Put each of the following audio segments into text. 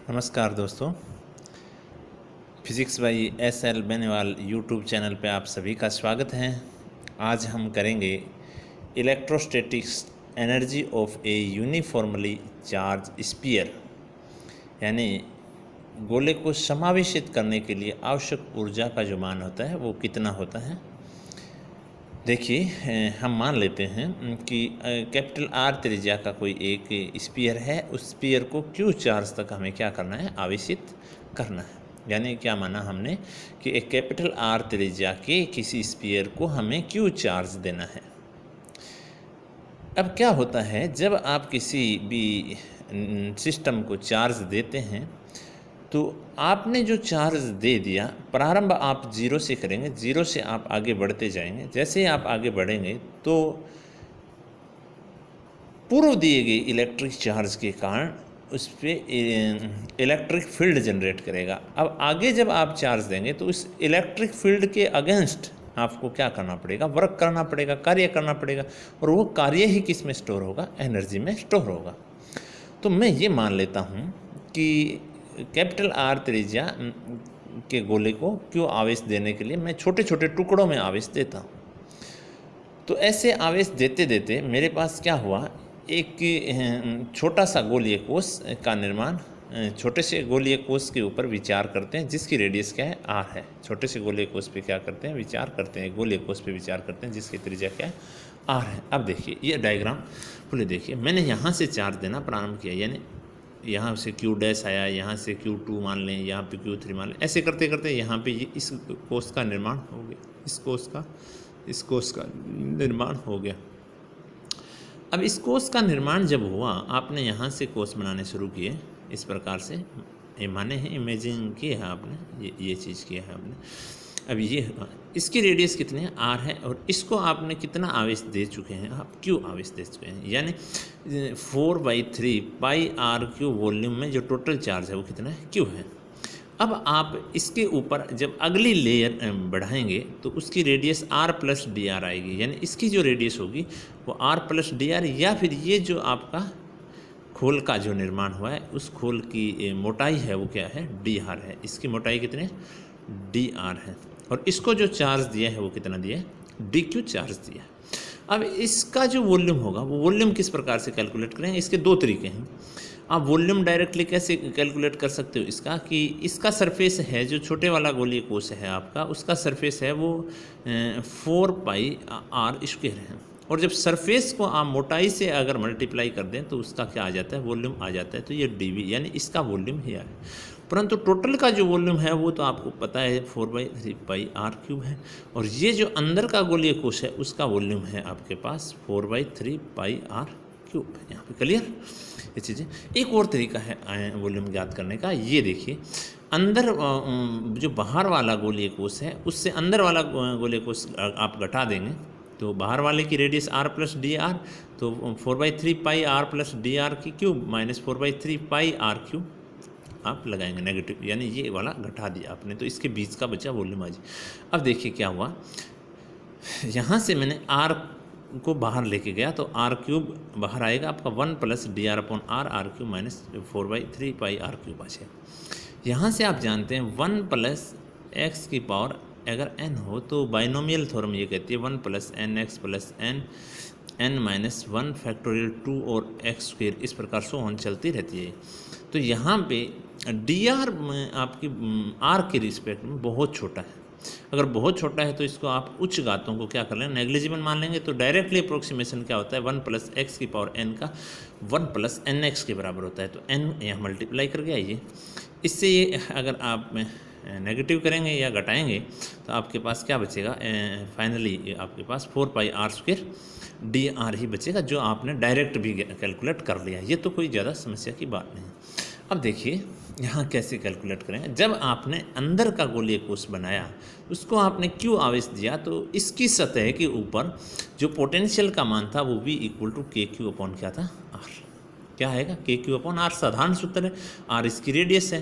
नमस्कार दोस्तों, physics by SL. Beniwal YouTube channel पे आप सभी का स्वागत है। आज हम करेंगे electrostatics energy of A uniformly charge sphere, यानी गोले को समावेशित करने के लिए आवश्यक ऊर्जा का जो मान होता है वो कितना होता है। देखिए, हम मान लेते हैं कि कैपिटल आर त्रिज्या का कोई एक स्फीयर है। उस स्फीयर को क्यू चार्ज तक हमें क्या करना है, आवेशित करना है। यानी क्या माना हमने कि एक कैपिटल आर त्रिज्या के किसी स्फीयर को हमें क्यू चार्ज देना है। अब क्या होता है, जब आप किसी भी सिस्टम को चार्ज देते हैं तो आपने जो चार्ज दे दिया, प्रारंभ आप जीरो से करेंगे, जीरो से आप आगे बढ़ते जाएंगे। जैसे ही आप आगे बढ़ेंगे तो पूर्व दिए गए इलेक्ट्रिक चार्ज के कारण उस पर इलेक्ट्रिक फील्ड जनरेट करेगा। अब आगे जब आप चार्ज देंगे तो उस इलेक्ट्रिक फील्ड के अगेंस्ट आपको क्या करना पड़ेगा, वर्क करना पड़ेगा, कार्य करना पड़ेगा। और वो कार्य ही किस में स्टोर होगा, एनर्जी में स्टोर होगा। तो मैं ये मान लेता हूँ कि कैपिटल आर त्रिज्या के गोले को क्यों आवेश देने के लिए मैं छोटे छोटे टुकड़ों में आवेश देता हूँ। तो ऐसे आवेश देते देते मेरे पास क्या हुआ, एक छोटा सा गोलीय कोश का निर्माण, छोटे से गोलीय कोश के ऊपर विचार करते हैं जिसकी रेडियस क्या है, आर है। छोटे से गोलीय कोश पे क्या करते हैं, विचार करते हैं, गोलीय कोश पे विचार करते हैं जिसकी त्रिज्या क्या है, आर है। अब देखिए ये डायग्राम बोले, देखिए मैंने यहाँ से चार्ज देना प्रारंभ किया, यानी यहाँ से क्यू डैश आया, यहाँ से Q2 मान लें, यहाँ पे Q3 मान लें। ऐसे करते करते यहाँ पे ये इस कोश का निर्माण हो गया, इस कोश का निर्माण हो गया। अब इस कोश का निर्माण जब हुआ, आपने यहाँ से कोश बनाने शुरू किए इस प्रकार से, ये माने हैं, इमेजिन किए है आपने, ये चीज़ किया है आपने। अब ये इसकी रेडियस कितनी है, आर है, और इसको आपने कितना आवेश दे चुके हैं, आप क्यू आवेश दे चुके हैं। यानी 4/3 पाई आर क्यू वॉल्यूम में जो टोटल चार्ज है वो कितना है, क्यू है। अब आप इसके ऊपर जब अगली लेयर बढ़ाएंगे तो उसकी radius r plus d r आएगी। यानी इसकी जो रेडियस होगी वो आर प्लस डी आर, या फिर ये जो आपका खोल का जो निर्माण हुआ है उस खोल की मोटाई है वो क्या है, डी आर है। इसकी मोटाई कितनी है, डी आर है। और इसको जो चार्ज दिया है वो कितना दिया है, डी क्यू चार्ज दिया है। अब इसका जो वॉल्यूम होगा वो वॉल्यूम किस प्रकार से कैलकुलेट करेंगे, इसके दो तरीके हैं। आप वॉल्यूम डायरेक्टली कैसे कैलकुलेट कर सकते हो इसका, कि इसका सरफेस है जो छोटे वाला गोलीय कोश है आपका, उसका सरफेस है वो 4πr² है। और जब सरफेस को आप मोटाई से अगर मल्टीप्लाई कर दें तो उसका क्या आ जाता है, वॉल्यूम आ जाता है। तो ये dV, यानी इसका वॉल्यूम ही है। परंतु टोटल का जो वॉल्यूम है वो तो आपको पता है 4/3πr³ है। और ये जो अंदर का गोलीय कोश है उसका वॉल्यूम है आपके पास 4/3πr³। यहाँ पे क्लियर ये चीज़ें। एक और तरीका है वॉल्यूम ज्ञात करने का, ये देखिए, अंदर जो बाहर वाला गोलीय कोश है उससे अंदर वाला गोलीय कोश आप घटा देंगे तो बाहर वाले की radius r plus d r, तो 4/3πr प्लस डी आर की क्यूब माइनस 4/3πr³ आप लगाएंगे नेगेटिव, यानी ये वाला घटा दिया आपने, तो इसके बीच का बचा वॉल्यूम आ जाए। अब देखिए क्या हुआ, यहाँ से मैंने आर को बाहर लेके गया तो r³ बाहर आएगा आपका 1 + dr/r r³ माइनस 4/3πr³ आ जाएगा। यहाँ से आप जानते हैं 1 + x की पावर अगर n हो तो बाइनोमियल थ्योरम ये कहती है 1 + nx + n-1 फैक्टोरियल 2 और x² इस प्रकार से ऑन चलती रहती है। तो यहाँ पे dr आपकी r के रिस्पेक्ट में बहुत छोटा है। अगर बहुत छोटा है तो इसको आप उच्च घातों को क्या कर लेंगे, नेग्लिजिबल मान लेंगे। तो डायरेक्टली अप्रोक्सीमेशन क्या होता है, 1 + x की पावर n का 1 + nx के बराबर होता है। तो n यहाँ मल्टीप्लाई कर गया ये, इससे ये अगर आप नेगेटिव करेंगे या घटाएंगे तो आपके पास क्या बचेगा, फाइनली आपके पास 4πr² dr ही बचेगा, जो आपने डायरेक्ट भी कैलकुलेट कर लिया। ये तो कोई ज़्यादा समस्या की बात नहीं। अब देखिए यहाँ कैसे कैलकुलेट करेंगे। जब आपने अंदर का गोलीय कोश बनाया उसको आपने क्यू आवेश दिया तो इसकी सतह के ऊपर जो पोटेंशियल का मान था वो V = kq/ क्या था, r। क्या आएगा, kq/r। साधारण सूत्र है, r इसकी रेडियस है।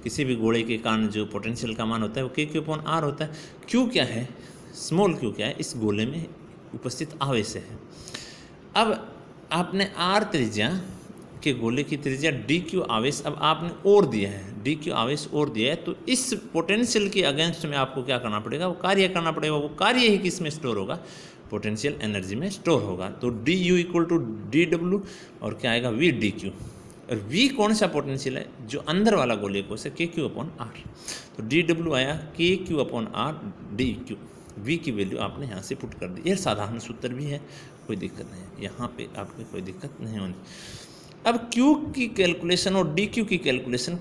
किसी भी गोले के कारण जो पोटेंशियल का मान होता है वो kq/r होता है। q क्या है, स्मॉल q क्या है, इस गोले में उपस्थित आवेश है। अब आपने r त्रिज्या के गोले की त्रिज्या डी क्यू आवेश, अब आपने और दिया है, डी क्यू आवेश और दिया है, तो इस पोटेंशियल के अगेंस्ट में आपको क्या करना पड़ेगा, वो कार्य करना पड़ेगा। वो कार्य ही किस में स्टोर होगा, पोटेंशियल एनर्जी में स्टोर होगा। तो d u equal to d डब्ल्यू और क्या आएगा, वी डी क्यू। और वी कौन सा पोटेंशियल है, जो अंदर वाला गोले को से के क्यू अपॉन आर। तो डी डब्ल्यू आया K Q upon R D Q. V की वैल्यू आपने यहाँ से पुट कर दी। यह साधारण सूत्र भी है, कोई दिक्कत नहीं है, यहाँ पे आपको कोई दिक्कत नहीं होनी। अब क्यू की कैलकुलेशन और डी क्यू की कैलकुलेशन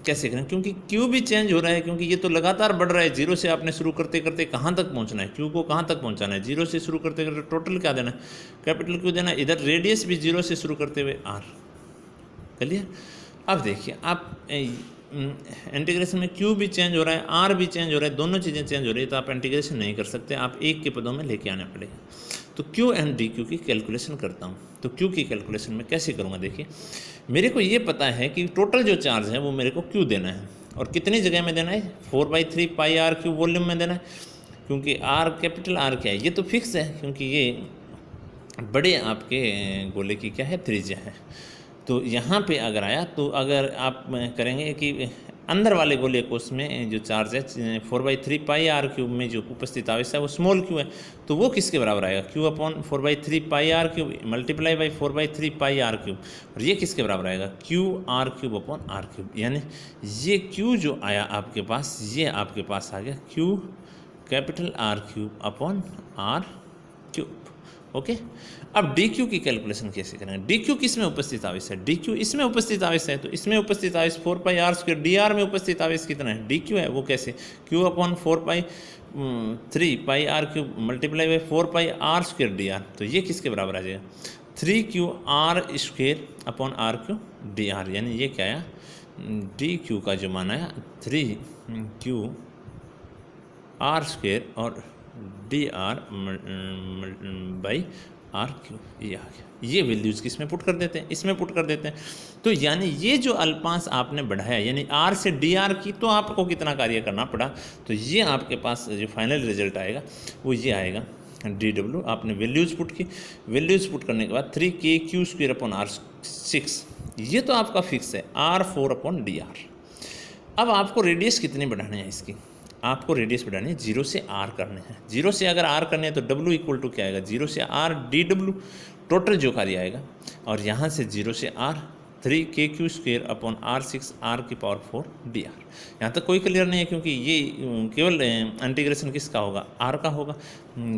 कैसे करें, क्योंकि क्यू भी चेंज हो रहा है, क्योंकि ये तो लगातार बढ़ रहा है। जीरो से आपने शुरू करते करते कहाँ तक पहुँचना है, क्यू को कहाँ तक पहुँचाना है, जीरो से शुरू करते करते टोटल क्या देना है, कैपिटल क्यू देना है। इधर रेडियस भी जीरो से शुरू करते हुए आर। क्लियर। अब देखिए आप इंटीग्रेशन में क्यू भी चेंज हो रहा है, आर भी चेंज हो रहा है, दोनों चीज़ें चेंज हो रही है, तो आप इंटीग्रेशन नहीं कर सकते, आप एक के पदों में लेके आना पड़ेगा। तो क्यू एंड डी क्यू की कैलकुलेशन करता हूँ। तो क्यू की कैलकुलेशन में कैसे करूँगा, देखिए मेरे को ये पता है कि टोटल जो चार्ज है वो मेरे को क्यू देना है, और कितनी जगह में देना है, 4/3 पाई आर क्यू वॉल्यूम में देना है, क्योंकि आर कैपिटल आर क्या है, ये तो फिक्स है, क्योंकि ये बड़े आपके गोले की क्या है, त्रिज्या है। तो यहाँ पे अगर आया, तो अगर आप करेंगे कि अंदर वाले गोले को उसमें जो चार्ज है 4/3 पाई आर क्यूब में जो उपस्थित आवेश है वो स्मॉल क्यू है, तो वो किसके बराबर आएगा, q upon 4/3 pi r cube multiply by 4/3 pi r cube. और ये किसके बराबर आएगा, q r cube upon r cube. यानी ये क्यू जो आया आपके पास, ये आपके पास आ गया q capital r cube upon r cube. Okay. अब डी क्यू की कैलकुलेशन कैसे करेंगे, डी क्यू किस में उपस्थित आवेश है, डी क्यू इसमें उपस्थित आवेश है, तो इसमें उपस्थित आवेश 4πr², डी आर में उपस्थित आवेश कितना है, डी क्यू है, वो कैसे, q upon 4/3 pi r cube multiply by 4πr² d r. तो ये किसके बराबर आ जाएगा, 3qr² upon r q d r. यानी ये क्या आया, डी क्यू का जो मान आया 3qr² और d r by r q, ये आ गया। ये वैल्यूज़ किस में पुट कर देते हैं, इसमें पुट कर देते हैं। तो यानी ये जो अल्पांश आपने बढ़ाया, यानी आर से डी आर की, तो आपको कितना कार्य करना पड़ा, तो ये आपके पास जो फाइनल रिजल्ट आएगा वो ये आएगा, डी डब्ल्यू आपने वैल्यूज़ पुट की, वैल्यूज़ पुट करने के बाद 3k² अपॉन r6, ये तो आपका फिक्स है, r4 अपॉन डी आर। अब आपको रेडियस कितनी बढ़ानी है इसकी, आपको रेडियस बढ़ानी है, 0 से r करने हैं। 0 से अगर r करने हैं तो w इक्वल टू क्या आएगा, 0 से r dw टोटल जो कार्य आएगा, और यहाँ से 0 से r 3k² upon r6 r⁴ dr। यहाँ तक कोई क्लियर नहीं है, क्योंकि ये केवल इंटीग्रेशन किसका होगा, r का होगा।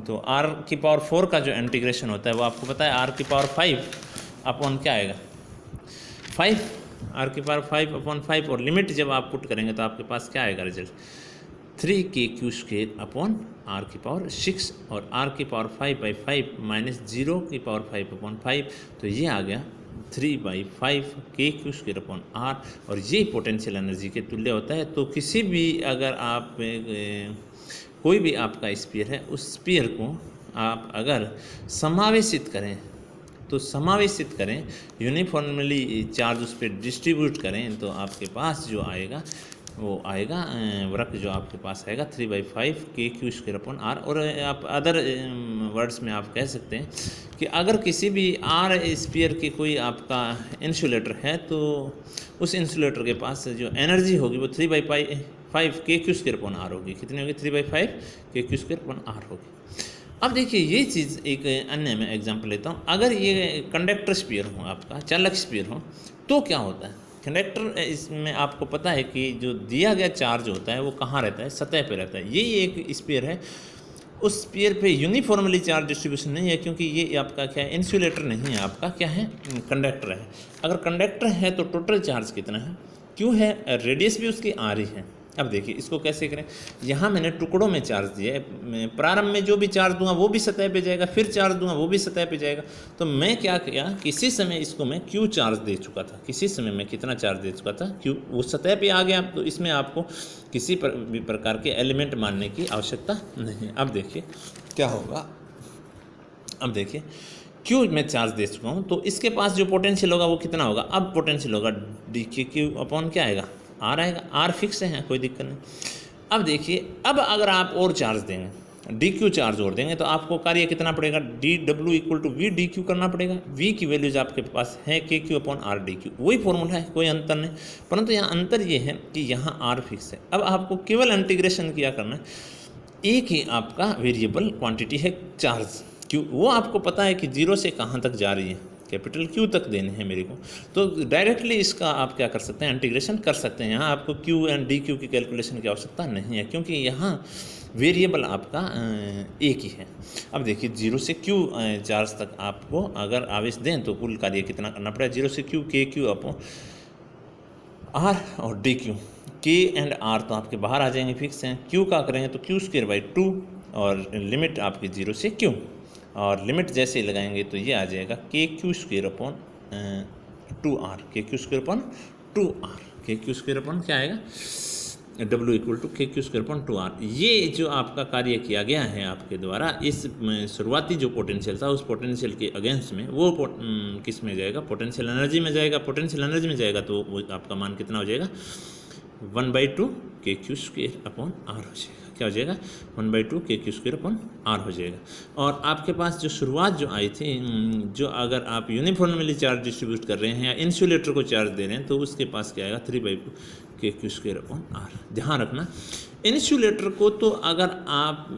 तो r⁴ का जो इंटीग्रेशन होता है वो आपको पता है r⁵ अपॉन क्या आएगा, 5, r⁵ अपॉन 5, और लिमिट जब आप पुट करेंगे तो आपके पास क्या आएगा रिजल्ट, 3k² अपॉन r⁶ और r⁵/5 माइनस 0⁵ अपॉन 5, तो ये आ गया 3/5 k² अपॉन r, और ये पोटेंशियल एनर्जी के तुल्य होता है। तो किसी भी अगर आप कोई भी आपका स्फीयर है, उस स्फीयर को आप अगर समावेशित करें, तो समावेशित करें, यूनिफॉर्मली चार्ज उस पर डिस्ट्रीब्यूट करें, तो आपके पास जो आएगा वो आएगा वृत्त जो आपके पास आएगा 3/5 k² अपॉन r। और आप अदर वर्ड्स में आप कह सकते हैं कि अगर किसी भी r स्फीयर की कोई आपका इंसुलेटर है, तो उस इंसुलेटर के पास जो एनर्जी होगी वो 3/5 k² अपॉन r होगी। कितनी होगी, 3/5 k² अपॉन r होगी। अब देखिए ये चीज़ एक अन्य मैं एग्जांपल लेता हूँ। अगर ये कंडक्टर स्फीयर हो, आपका चालक स्फीयर हो, तो क्या होता है, कंडक्टर इसमें आपको पता है कि जो दिया गया चार्ज होता है वो कहाँ रहता है, सतह पे रहता है। यही एक स्फीयर है, उस स्फीयर पे यूनिफॉर्मली चार्ज डिस्ट्रीब्यूशन नहीं है, क्योंकि ये आपका क्या है, इंसुलेटर नहीं है, आपका क्या है, कंडक्टर है। अगर कंडक्टर है तो टोटल चार्ज कितना है, क्यों है, रेडियस भी उसकी आर ही है। अब देखिए इसको कैसे करें, यहाँ मैंने टुकड़ों में चार्ज दिया है, प्रारंभ में जो भी चार्ज दूंगा वो भी सतह पे जाएगा, फिर चार्ज दूंगा वो भी सतह पे जाएगा। तो मैं क्या किया, किसी समय इसको मैं क्यू चार्ज दे चुका था, किसी समय मैं कितना चार्ज दे चुका था, क्यू, वो सतह पे आ गया। तो इसमें आपको किसी भी प्रकार के एलिमेंट मानने की आवश्यकता नहीं है। अब देखिए क्या होगा, अब देखिए क्यू मैं चार्ज दे चुका हूँ, तो इसके पास जो पोटेंशियल होगा वो कितना होगा, अब पोटेंशियल होगा dq अपॉन क्या आएगा, आर आएगा। आर फिक्स है, कोई दिक्कत नहीं। अब देखिए, अब अगर आप और चार्ज देंगे, डी क्यू चार्ज जोड़ देंगे तो आपको कार्य कितना पड़ेगा, डी डब्ल्यू equal to V d q करना पड़ेगा। वी की वैल्यूज आपके पास है k Q upon R D q, वही फॉर्मूला है, कोई अंतर नहीं। परंतु यहाँ अंतर ये है कि यहाँ आर फिक्स है। अब आपको केवल इंटीग्रेशन किया करना है, एक ही आपका वेरिएबल क्वांटिटी है चार्ज क्यू, वो आपको पता है कि जीरो से कहाँ तक जा रही है, कैपिटल क्यू तक देने हैं मेरे को, तो डायरेक्टली इसका आप क्या कर सकते हैं, इंटीग्रेशन कर सकते हैं। यहाँ आपको क्यू एंड डी क्यू की कैलकुलेशन की आवश्यकता नहीं है, क्योंकि यहाँ वेरिएबल आपका एक ही है। अब देखिए जीरो से क्यू चार्ज तक आपको अगर आवेश दें तो कुल कार्य कितना करना पड़ेगा, जीरो से क्यू के क्यू अपॉन आर और डी क्यू, के एंड आर तो आपके बाहर आ जाएंगे, फिक्स हैं। क्यू का करेंगे तो क्यू स्क्वायर बाई 2 और लिमिट आपकी जीरो से क्यू, और लिमिट जैसे ही लगाएंगे तो ये आ जाएगा के क्यू स्क्वायर अपॉन 2r, के क्यू स्क्वायर अपॉन 2r, के क्यू स्क्वायर अपॉन क्या आएगा, W इक्वल टू के क्यू स्क्वायर अपॉन 2r। ये जो आपका कार्य किया गया है आपके द्वारा, इस शुरुआती जो पोटेंशियल था उस पोटेंशियल के अगेंस्ट में वो किस में जाएगा, पोटेंशियल एनर्जी में जाएगा। पोटेंशियल एनर्जी में जाएगा तो वो आपका मान कितना हो जाएगा, 1/2 के क्यू स्क्वायर अपॉन आर हो जाएगा। क्या हो जाएगा, 1/2 के क्यू स्क्वायर अपॉन आर हो जाएगा। और आपके पास जो शुरुआत जो आई थी, जो अगर आप यूनिफॉर्मली चार्ज डिस्ट्रीब्यूट कर रहे हैं या इंसुलेटर को चार्ज दे रहे हैं तो उसके पास क्या आएगा, 3/2 के क्यू स्क्वायर अपॉन आर। ध्यान रखना, इंसुलेटर को तो अगर आप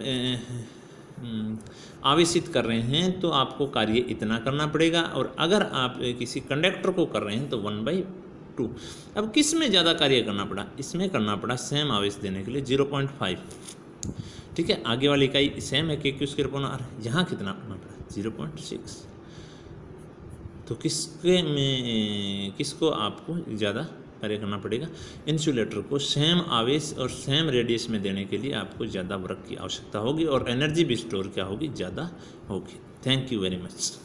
आवेशित कर रहे हैं तो आपको कार्य इतना करना पड़ेगा, और अगर आप किसी कंडक्टर को कर रहे हैं तो 1/2। अब किस में ज़्यादा कार्य करना पड़ा, इसमें करना पड़ा सेम आवेश देने के लिए 0.5, ठीक है। आगे वाली इकाई सेम है k Q square upon are, यहाँ कितना करना पड़ा 0.6। तो किसको आपको ज़्यादा कार्य करना पड़ेगा, इंसुलेटर को सेम आवेश और सेम रेडियस में देने के लिए आपको ज़्यादा वर्क की आवश्यकता होगी, और एनर्जी भी स्टोर क्या होगी, ज़्यादा होगी। Thank you very much.